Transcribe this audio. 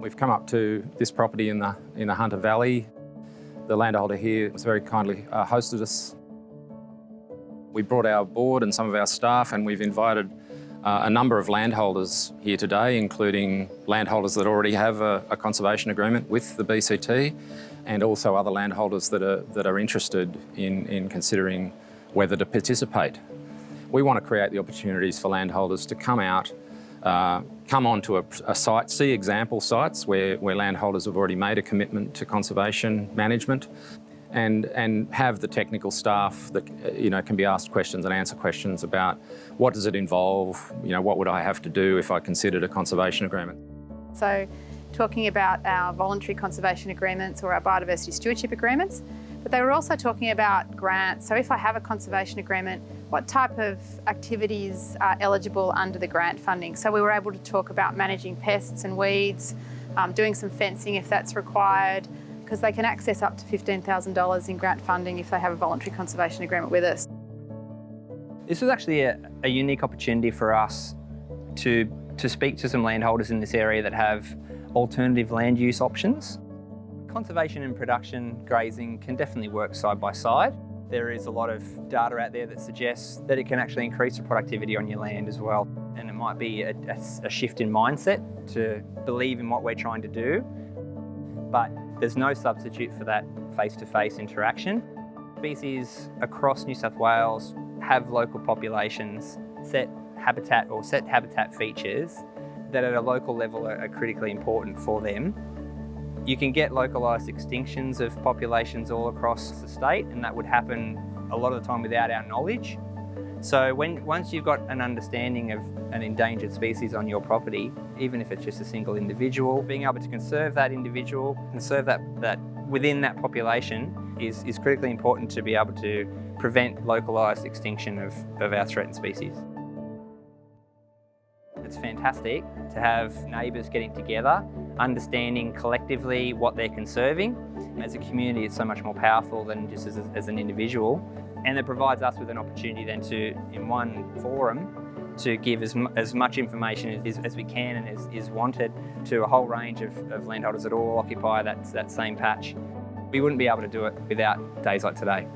We've come up to this property in the Hunter Valley. The landholder here was very kindly hosted us. We brought our board and some of our staff, and we've invited a number of landholders here today, including landholders that already have a conservation agreement with the BCT, and also other landholders that are interested in considering whether to participate. We want to create the opportunities for landholders to come out, come onto a site, see example sites where landholders have already made a commitment to conservation management, and have the technical staff that can be asked questions and answer questions about what does it involve, what would I have to do if I considered a conservation agreement. So talking about our voluntary conservation agreements or our biodiversity stewardship agreements, but they were also talking about grants. So if I have a conservation agreement, what type of activities are eligible under the grant funding? So we were able to talk about managing pests and weeds, doing some fencing if that's required, because they can access up to $15,000 in grant funding if they have a voluntary conservation agreement with us. This was actually a unique opportunity for us to speak to some landholders in this area that have alternative land use options. Conservation and production grazing can definitely work side by side. There is a lot of data out there that suggests that it can actually increase the productivity on your land as well. And it might be a shift in mindset to believe in what we're trying to do, but there's no substitute for that face-to-face interaction. Species across New South Wales have local populations, set habitat features that at a local level are critically important for them. You can get localised extinctions of populations all across the state, and that would happen a lot of the time without our knowledge. So once you've got an understanding of an endangered species on your property, even if it's just a single individual, being able to conserve that individual, conserve that within that population is critically important to be able to prevent localised extinction of our threatened species. It's fantastic to have neighbours getting together, understanding collectively what they're conserving. As a community, it's so much more powerful than just as an individual. And it provides us with an opportunity then to, in one forum, to give as much information as we can and is wanted to a whole range of landholders that all occupy that same patch. We wouldn't be able to do it without days like today.